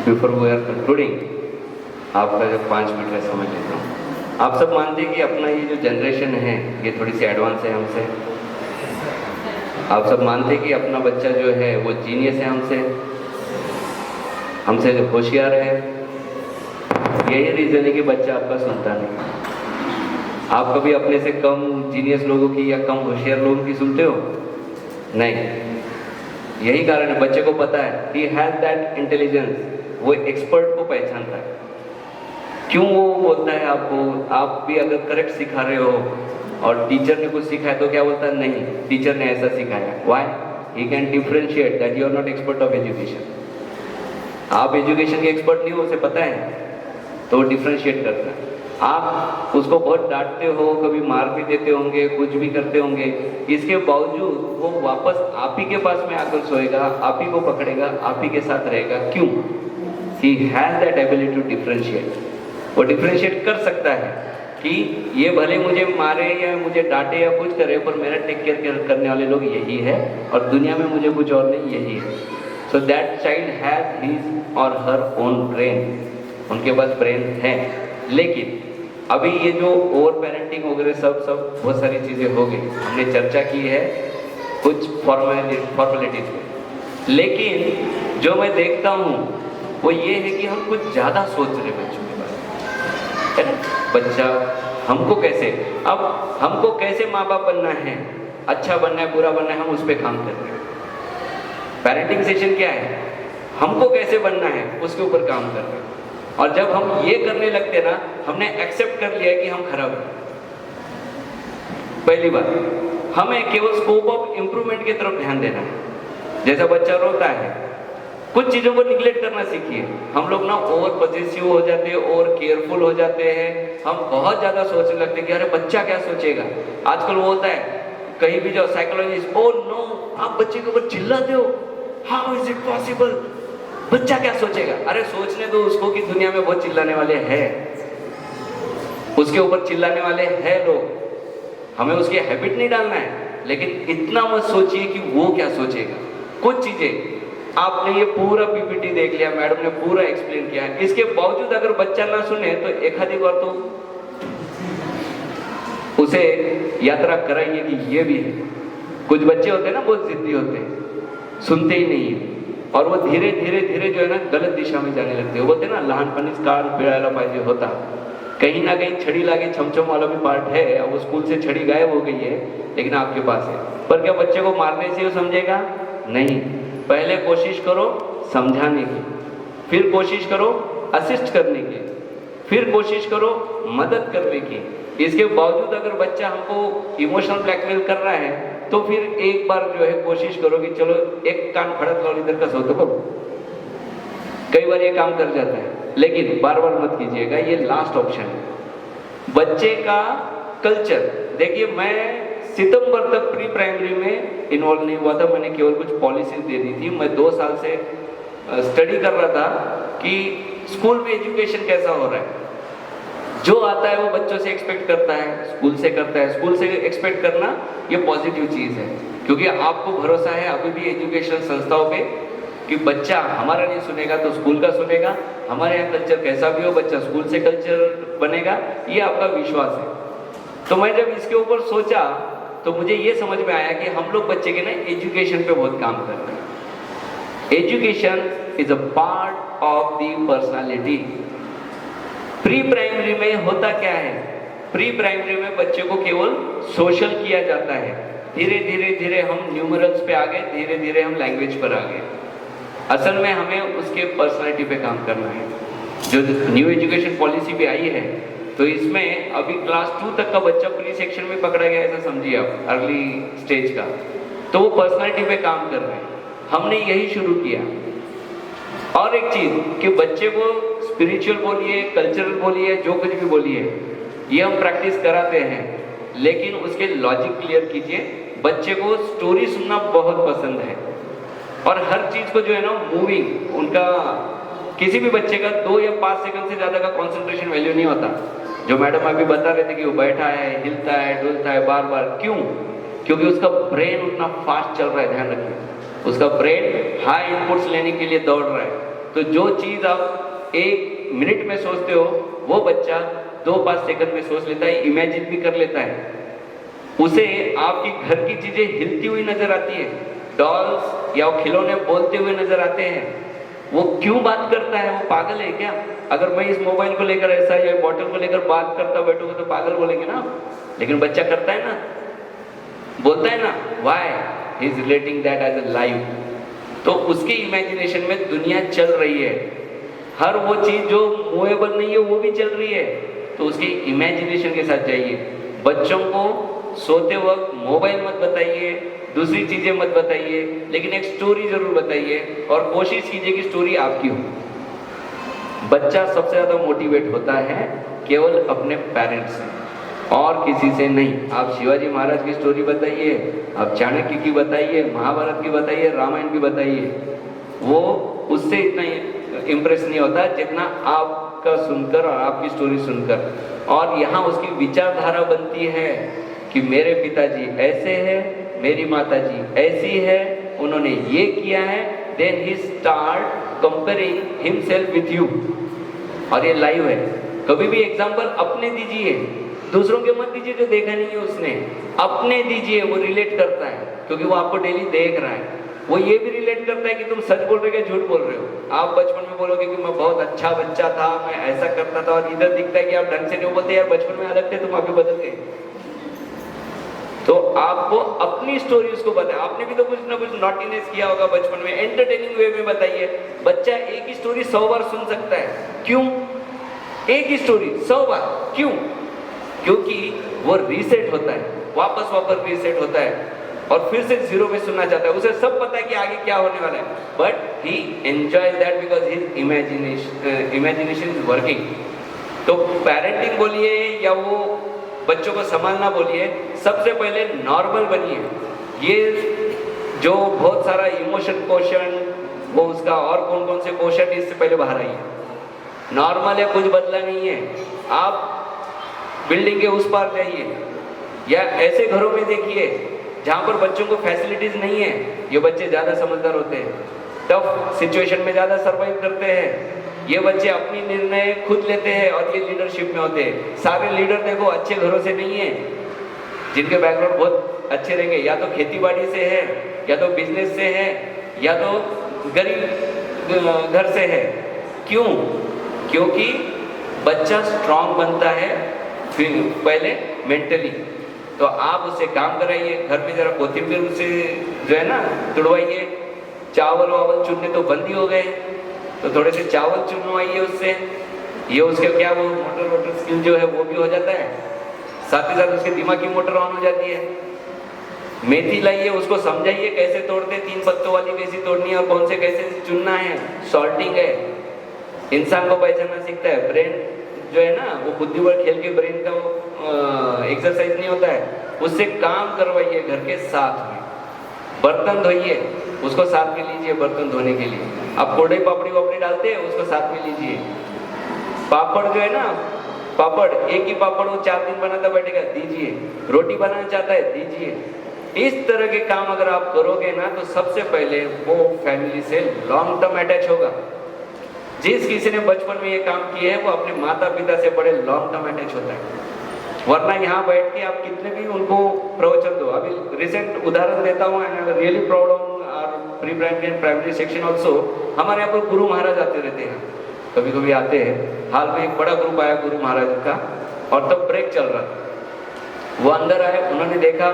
Before we are concluding, आपका जो 5 minute का समय लेता हूँ। आप सब मानते हैं कि अपना ये जो जनरेशन है ये थोड़ी सी एडवांस है हमसे। आप सब मानते हैं कि अपना बच्चा जो है वो जीनियस है हमसे जो होशियार है। यही रीज़न है कि बच्चा आपका सुनता नहीं। आप कभी अपने से कम जीनियस लोगों की या कम होशियार लोगों की सुनते हो? नहीं। यही कारण है, बच्चे को पता है ही हैज दैट इंटेलिजेंस, वो एक्सपर्ट को पहचानता है। क्यों वो बोलता है आपको? आप भी अगर करेक्ट सिखा रहे हो और टीचर ने कुछ सिखाया तो क्या बोलता है? नहीं, टीचर ने ऐसा सिखाया। Why? He can differentiate that you are not expert of education. आप एजुकेशन के एक्सपर्ट नहीं हो, उसे पता है, तो वो डिफरेंशिएट करता है। आप उसको बहुत डांटते हो, कभी मार भी देते होंगे, कुछ भी करते होंगे, इसके बावजूद वो वापस आप ही के पास में आकर सोएगा, आप ही को पकड़ेगा, आप ही के साथ रहेगा। क्यों? He has that ability to differentiate. वो डिफरेंशिएट कर सकता है कि ये भले मुझे मारे या मुझे डांटे या कुछ करे, पर मेरा टेक केयर करने वाले लोग यही है और दुनिया में मुझे कुछ और नहीं, यही है। So that child has his और हर ओन ब्रेन। उनके पास ब्रेन है। लेकिन अभी ये जो ओवर पेरेंटिंग वगैरह सब बहुत सारी चीज़ें हो गई, हमने चर्चा की है कुछ फॉर्मेलिटीज में। लेकिन जो मैं देखता हूँ वो ये है कि हम कुछ ज़्यादा सोच रहे बच्चों के बारे में, है ना? बच्चा हमको कैसे, अब हमको कैसे माँ बाप बनना है, अच्छा बनना है, बुरा बनना है, हम उस पर काम कर रहे हैं। पेरेंटिंग सेशन क्या है? हमको कैसे बनना है उसके ऊपर काम कर रहे हैं। और जब हम ये करने लगते ना, हमने एक्सेप्ट कर लिया कि हम खराब हैं। पहली बात, हमें केवल स्कोप ऑफ इंप्रूवमेंट की तरफ ध्यान देना है। जैसा बच्चा रोता है, कुछ चीजों को निगलेक्ट करना सीखिए। हम लोग ना ओवर पॉजिटिव हो जाते हैं, ओवर केयरफुल हो जाते हैं, हम बहुत ज्यादा सोचने लगते हैं कि अरे बच्चा क्या सोचेगा। आजकल वो होता है, कहीं भी जाओ साइकोलॉजिस्ट, ओ नो आप बच्चे के ऊपर चिल्लाते हो, हाउ इज इट पॉसिबल, बच्चा क्या सोचेगा। अरे सोचने दो उसको कि दुनिया में बहुत चिल्लाने वाले हैं, उसके ऊपर चिल्लाने वाले हैं लोग। हमें उसकी हैबिट नहीं डालना है, लेकिन इतना मत सोचिए कि वो क्या सोचेगा। कुछ चीजें आपने ये पूरा पीपीटी देख लिया, मैडम ने पूरा एक्सप्लेन किया, इसके बावजूद अगर बच्चा ना सुने तो एक आधी बार तो उसे यात्रा कराइए कि ये भी है। कुछ बच्चे होते हैं ना बहुत जिद्दी होते हैं, सुनते ही नहीं है और वो धीरे धीरे धीरे जो है ना गलत दिशा में जाने लगते हैं। वो बोलते हैं ना लहानपणीच कान पिळायला पाहिजे होता। कहीं ना कहीं छड़ी लागे छमछम वाला भी पार्ट है। अब वो स्कूल से छड़ी गायब हो गई है लेकिन आपके पास है। पर क्या बच्चे को मारने से वो समझेगा? नहीं। पहले कोशिश करो समझाने की, फिर कोशिश करो असिस्ट करने की, फिर कोशिश करो मदद करने की। इसके बावजूद अगर बच्चा हमको इमोशनल ब्लैकमेल कर रहा है तो फिर एक बार जो है कोशिश करो कि चलो एक कान फड़क लो, इधर का सोतो करो। कई बार ये काम कर जाता है, लेकिन बार बार मत कीजिएगा, ये लास्ट ऑप्शन है। बच्चे का कल्चर देखिए, मैं सितंबर तक प्री प्राइमरी में इन्वॉल्व नहीं हुआ था, मैंने केवल कुछ पॉलिसीज दे दी थी। मैं 2 साल से स्टडी कर रहा था कि स्कूल में एजुकेशन कैसा हो रहा है। जो आता है वो बच्चों से एक्सपेक्ट करता है, स्कूल से करता है। स्कूल से एक्सपेक्ट करना ये पॉजिटिव चीज़ है, क्योंकि आपको भरोसा है अभी भी एजुकेशन संस्थाओं पे कि बच्चा हमारा नहीं सुनेगा तो स्कूल का सुनेगा। हमारे यहाँ कल्चर कैसा भी हो, बच्चा स्कूल से कल्चर बनेगा, ये आपका विश्वास है। तो मैं जब इसके ऊपर सोचा तो मुझे ये समझ में आया कि हम लोग बच्चे के ना एजुकेशन पे बहुत काम कर रहे हैं। Education is a part of the personality. Pre primary में होता क्या है? प्री प्राइमरी में बच्चे को केवल सोशल किया जाता है। धीरे धीरे धीरे हम न्यूमरल्स पे आ गए, धीरे धीरे हम लैंग्वेज पर आ गए। असल में हमें उसके पर्सनालिटी पे काम करना है। जो न्यू एजुकेशन पॉलिसी भी आई है तो इसमें अभी क्लास 2 तक का बच्चा प्री सेक्शन में पकड़ा गया, ऐसा समझिए आप, अर्ली स्टेज का। तो वो पर्सनालिटी पे काम कर रहे हैं। हमने यही शुरू किया। और एक चीज कि बच्चे को स्पिरिचुअल बोलिए, कल्चरल बोलिए, जो कुछ भी बोलिए, ये हम प्रैक्टिस कराते हैं, लेकिन उसके लॉजिक क्लियर कीजिए। बच्चे को स्टोरी सुनना बहुत पसंद है और हर चीज को जो है ना मूविंग, उनका किसी भी बच्चे का 2 या 5 सेकंड से ज्यादा का कंसंट्रेशन वैल्यू नहीं होता। जो मैडम अभी बता रहे थे कि वो बैठा है, हिलता है, डुलता है बार बार, क्यों? क्योंकि उसका ब्रेन उतना फास्ट चल रहा है। ध्यान रखिए, उसका ब्रेन हाई इनपुट्स लेने के लिए दौड़ रहा है। तो जो चीज आप 1 मिनट में सोचते हो वो बच्चा 2-5 सेकंड में सोच लेता है, इमेजिन भी कर लेता है। उसे आपकी घर की चीजें हिलती हुई नजर आती है, डॉल्स या खिलौने बोलते हुए नजर आते हैं। वो क्यों बात करता है? वो पागल है क्या? अगर मैं इस मोबाइल को लेकर ऐसा या बॉटल को लेकर बात करता बैठूंगा तो पागल बोलेंगे ना। लेकिन बच्चा करता है ना, बोलता है ना, why he is relating that as a life. तो उसके इमेजिनेशन में दुनिया चल रही है। हर वो चीज जो मूवेबल नहीं है वो भी चल रही है। तो उसके इमेजिनेशन के साथ जाइए। बच्चों को सोते वक्त मोबाइल मत बताइए, दूसरी चीजें मत बताइए, लेकिन एक स्टोरी जरूर बताइए और कोशिश कीजिए कि स्टोरी आपकी हो। बच्चा सबसे ज्यादा मोटिवेट होता है केवल अपने पेरेंट्स से और किसी से नहीं। आप शिवाजी महाराज की स्टोरी बताइए, आप चाणक्य की बताइए, महाभारत की बताइए, रामायण की बताइए, वो उससे इतना इम्प्रेस नहीं होता जितना आपका सुनकर और आपकी स्टोरी सुनकर। और यहाँ उसकी विचारधारा बनती है कि मेरे पिताजी ऐसे हैं, मेरी माताजी ऐसी है, उन्होंने ये किया है, then he start comparing himself with you. और ये लाइव है। कभी भी एग्जांपल अपने दीजिए, दूसरों के मत दीजिए जो देखा नहीं है उसने, अपने दीजिए, वो रिलेट करता है क्योंकि वो आपको डेली देख रहा है। वो ये भी रिलेट करता है कि तुम सच बोल रहे हो या झूठ बोल रहे हो। आप बचपन में बोलोगे कि मैं बहुत अच्छा बच्चा था, मैं ऐसा करता था, और इधर दिखता है कि आप ढंग से नहीं बोलते, यार बचपन में अलग थे, तुम अभी बदल गए। तो आपको अपनी स्टोरी उसको बताए। आपने भी तो कुछ ना कुछ नॉटीनेस किया होगा बचपन में, एंटरटेनिंग वे में बताइए। बच्चा एक ही स्टोरी 100 बार सुन सकता है। क्यों? एक ही स्टोरी 100 बार क्यों? क्योंकि वो रीसेट होता है, वापस रीसेट होता है और फिर से 0 में सुनना चाहता है। उसे सब पता है कि आगे क्या होने वाला है, but he enjoys that because his imagination is working. तो पेरेंटिंग बोलिए या वो बच्चों को संभालना बोलिए, सबसे पहले नॉर्मल बनिए। ये जो बहुत सारा इमोशन क्वेश्चन, वो उसका और कौन कौन से क्वेश्चन, इससे पहले बाहर आइए। नॉर्मल है, कुछ बदला नहीं है। आप बिल्डिंग के उस पार जाइए या ऐसे घरों में देखिए जहां पर बच्चों को फैसिलिटीज नहीं है। ये बच्चे ज्यादा समझदार होते हैं, टफ सिचुएशन में ज्यादा सर्वाइव करते हैं। ये बच्चे अपनी निर्णय खुद लेते हैं और ये लीडरशिप में होते हैं। सारे लीडर देखो अच्छे घरों से नहीं है, जिनके बैकग्राउंड बहुत अच्छे रहेंगे, या तो खेती बाड़ी से है, या तो बिजनेस से है, या तो गरीब घर से है। क्यों? क्योंकि बच्चा स्ट्रांग बनता है फिर पहले मेंटली। तो आप उससे काम कराइए, घर में जरा कोथिंबीर उसे जो है ना तुड़वाइए। चावल वावल चुनने तो बंद ही हो गए, तो थोड़े से चावल चुनवाइए उससे। ये उसके क्या वो मोटर स्किल जो है वो भी हो जाता है, साथ ही साथ उसके दिमाग की मोटर ऑन हो जाती है। मेथी लाइए, उसको समझाइए कैसे तोड़ते, 3 पत्तों वाली कैसी तोड़नी है और कौन से कैसे चुनना है। सॉल्टिंग है, इंसान को पहचानना सीखता है। ब्रेन जो है ना वो बुद्धि बल खेल के ब्रेन का वो एक्सरसाइज नहीं होता है, उससे काम करवाइए घर के साथ में। बर्तन धोइए, उसको साथ में लीजिए बर्तन धोने के लिए। आप कोड़े पापड़ी वापड़ी डालते हैं, उसको साथ में लीजिए। पापड़ जो है ना, पापड़ एक ही पापड़ वो 4 दिन बनाता बैठेगा, दीजिए। रोटी बनाना चाहता है, दीजिए। इस तरह के काम अगर आप करोगे ना तो सबसे पहले वो फैमिली से लॉन्ग टर्म अटैच होगा। जिस किसी ने बचपन में ये काम किए हैं वो अपने माता पिता से बड़े लॉन्ग टर्म अटैच होता है। वरना यहाँ बैठ के आप कितने भी उनको प्रवचन दो। अभी रिसेंट उदाहरण देता हूँ, really proud on our pre primary and primary section also. हमारे यहाँ पर गुरु महाराज आते रहते हैं, कभी कभी आते हैं। हाल में एक बड़ा ग्रुप आया गुरु महाराज का, और तब ब्रेक चल रहा था। वो अंदर आए, उन्होंने देखा,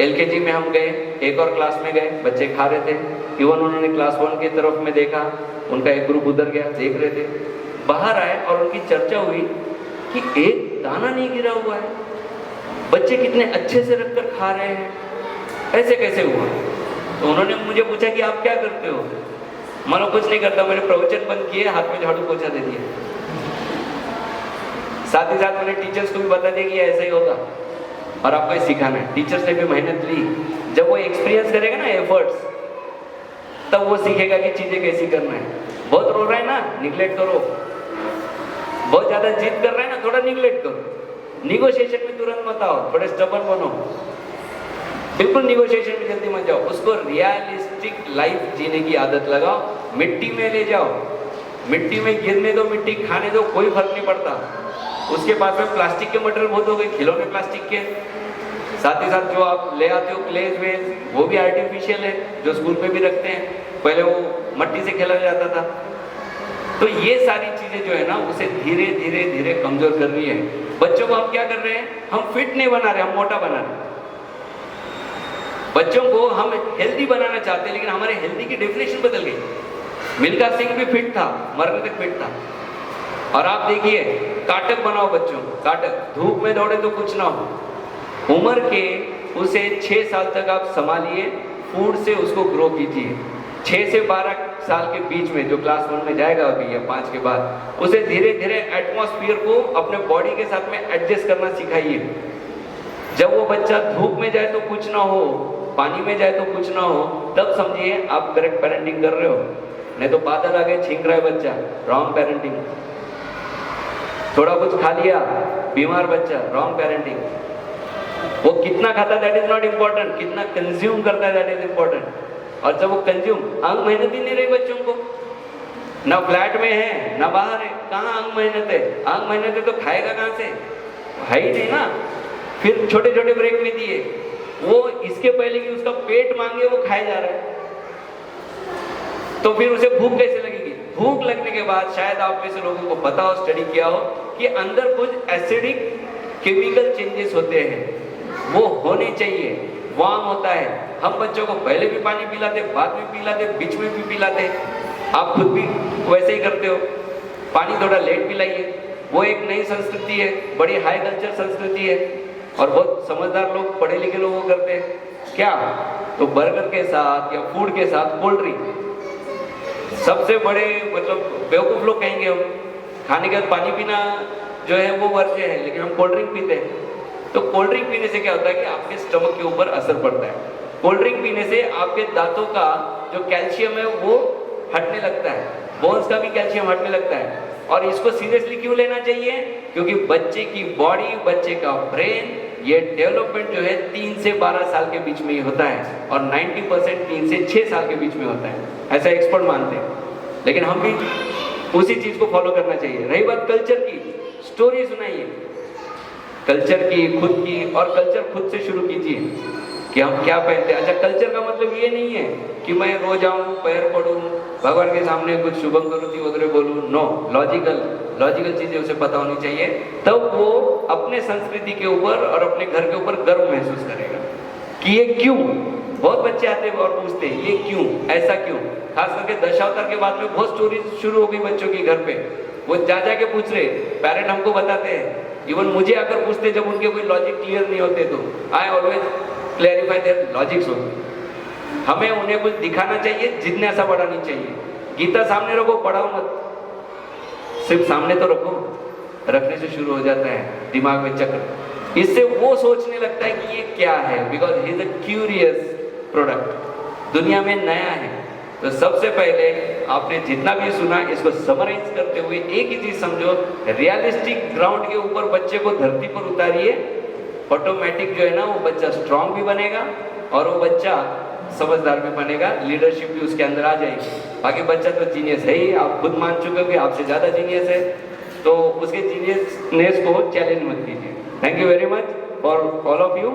LKG में हम गए, एक और क्लास में गए, बच्चे खा रहे थे। इवन उन्होंने क्लास 1 की तरफ में देखा, उनका एक ग्रुप उधर गया, देख रहे थे। बाहर आए और उनकी चर्चा हुई कि एक दाना नहीं गिरा हुआ है, बच्चे कितने अच्छे से रखकर खा रहे हैं, ऐसे कैसे हुआ? तो उन्होंने मुझे पूछा कि आप क्या करते हो? मानो कुछ नहीं करता, मैंने प्रवचन बंद किए, हाथ में झाड़ू पोछा दे दिया। साथ ही साथ मैंने टीचर्स को भी बता दिया कि ऐसा ही होगा और आपको ये सिखाना है। टीचर्स ने भी मेहनत ली। जब वो एक्सपीरियंस करेगा ना एफर्ट्स, तब वो सीखेगा कि चीजें कैसी करना है। बहुत रो रहा है ना, निगलेक्ट करो। बहुत ज्यादा जिद कर रहा है ना, थोड़ा निगलेक्ट करो। निगोशिएशन में तुरंत मत आओ, थोड़े स्टबर्न बनो। बिल्कुल निगोशिएशन में जल्दी मत जाओ। उसको रियलिस्ट रियलिस्टिक लाइफ जीने की आदत लगाओ, मिट्टी में ले जाओ, मिट्टी में गिरने दो, मिट्टी खाने दो, कोई फर्क नहीं पड़ता। उसके पास में प्लास्टिक के मटेरियल बहुत हो गए, खिलौने प्लास्टिक के, साथ ही साथ जो आप ले आते हो क्लेज वेज वो भी आर्टिफिशियल है, जो स्कूल में भी रखते हैं, पहले वो मट्टी से खेला जाता था। तो ये सारी चीजें जो है ना उसे धीरे धीरे धीरे कमजोर कर रही है। बच्चों को हम क्या कर रहे हैं, हम फिट नहीं बना रहे, हम मोटा बना रहे हैं। बच्चों को हम हेल्दी बनाना चाहते हैं, लेकिन हमारे हेल्दी की डेफिनेशन बदल गई। मिल्खा सिंह भी फिट था, मरने तक फिट था। और आप देखिए, काटक बनाओ बच्चों को, काटक, धूप में दौड़े तो कुछ ना हो। उम्र के उसे 6 साल तक आप संभालिए, फूड से उसको ग्रो कीजिए। 6 से 12 साल के बीच में जो क्लास 1 में जाएगा अभी या 5 के बाद, उसे धीरे धीरे एटमॉस्फेयर को अपने बॉडी के साथ में एडजस्ट करना सिखाइए। जब वो बच्चा धूप में जाए तो कुछ ना हो, पानी में जाए तो कुछ ना हो, तब समझिए आप करेक्ट पेरेंटिंग कर रहे हो। नहीं तो बादल आ गए, छींक रहा है बच्चा, रॉन्ग पेरेंटिंग। थोड़ा कुछ खा लिया, बीमार बच्चा, रॉन्ग पेरेंटिंग। वो कितना खाता दैट इज नॉट इम्पोर्टेंट, कितना कंज्यूम करता है दैट इज इम्पोर्टेंट। और जब वो कंज्यूम, अंग मेहनत ही नहीं रही बच्चों को, ना फ्लैट में है ना बाहर है, कहाँ अंग मेहनत है? अंग मेहनत है तो खाएगा कहाँ से? है ही नहीं ना। फिर छोटे छोटे ब्रेक में दिए, वो इसके पहले कि उसका पेट मांगे वो खाए जा रहा है, तो फिर उसे भूख कैसे लगेगी? भूख लगने के बाद शायद आप में से लोगों को पता हो, स्टडी किया हो कि अंदर कुछ एसिडिक केमिकल चेंजेस होते हैं, वो होने चाहिए, वार्म होता है। हम बच्चों को पहले भी पानी पिलाते, बाद में पिलाते, बीच में भी पिलाते, आप खुद भी वैसे ही करते हो। पानी थोड़ा लेट पिलाइए, वो एक नई संस्कृति है, बड़ी हाई कल्चर संस्कृति है, और बहुत समझदार लोग, पढ़े लिखे लोग वो करते हैं क्या, तो बर्गर के साथ या फूड के साथ कोल्ड ड्रिंक। सबसे बड़े मतलब बेवकूफ लोग कहेंगे हम, खाने के बाद पानी पीना जो है वो वर्ज्य है, लेकिन हम कोल्ड ड्रिंक पीते हैं। तो कोल्ड ड्रिंक पीने से क्या होता है कि आपके स्टमक के ऊपर असर पड़ता है। कोल्ड ड्रिंक पीने से आपके दांतों का जो कैल्शियम है वो हटने लगता है, बोन्स का भी कैल्शियम हटने लगता है। और इसको सीरियसली क्यों लेना चाहिए? क्योंकि बच्चे की बॉडी, बच्चे का ब्रेन, ये डेवलपमेंट जो है 3 से 12 साल के बीच में ही होता है, और 90% 3 से 6 साल के बीच में होता है, ऐसा एक्सपर्ट मानते हैं। लेकिन हम भी उसी चीज को फॉलो करना चाहिए। रही बात कल्चर की, स्टोरी सुनाइए कल्चर की, खुद की, और कल्चर खुद से शुरू कीजिए कि हम क्या पहनते हैं। अच्छा, कल्चर का मतलब ये नहीं है कि मैं रोज आऊं, पैर पड़ूं, भगवान के सामने कुछ शुभम करोति वगैरह बोलूं। नो, लॉजिकल चीजें उसे पता होनी चाहिए, तब वो अपने संस्कृति के ऊपर और अपने घर के ऊपर गर्व महसूस करेगा कि ये क्यों। बहुत बच्चे आते हैं और पूछते हैं ये क्यों, ऐसा क्यों। खास करके दशावतार के बाद में बहुत स्टोरी शुरू हो गई बच्चों के घर पे, वो जा के पूछ रहे, पेरेंट हमको बताते हैं, इवन मुझे अगर पूछते जब उनके कोई लॉजिक क्लियर नहीं होते तो I always clarify their logics होते। हमें उन्हें कुछ दिखाना चाहिए, जिज्ञासा बढ़ानी चाहिए। गीता सामने रखो, पढ़ाओ मत, सिर्फ सामने तो रखो। रखने से शुरू हो जाता है दिमाग में चक्र, इससे वो सोचने लगता है कि ये क्या है, because he is a curious product, दुनिया में नया है। तो सबसे पहले आपने जितना भी सुना इसको समराइज करते हुए एक ही चीज समझो, रियलिस्टिक ग्राउंड के ऊपर बच्चे को धरती पर उतारिए, ऑटोमेटिक जो है ना वो बच्चा स्ट्रांग भी बनेगा और वो बच्चा समझदार भी बनेगा, लीडरशिप भी उसके अंदर आ जाएगी। बाकी बच्चा तो जीनियस है ही, आप खुद मान चुके हो कि आपसे ज्यादा जीनियस है, तो उसके जीनियसनेस को चैलेंज मत कीजिए। Thank you very much for all of you.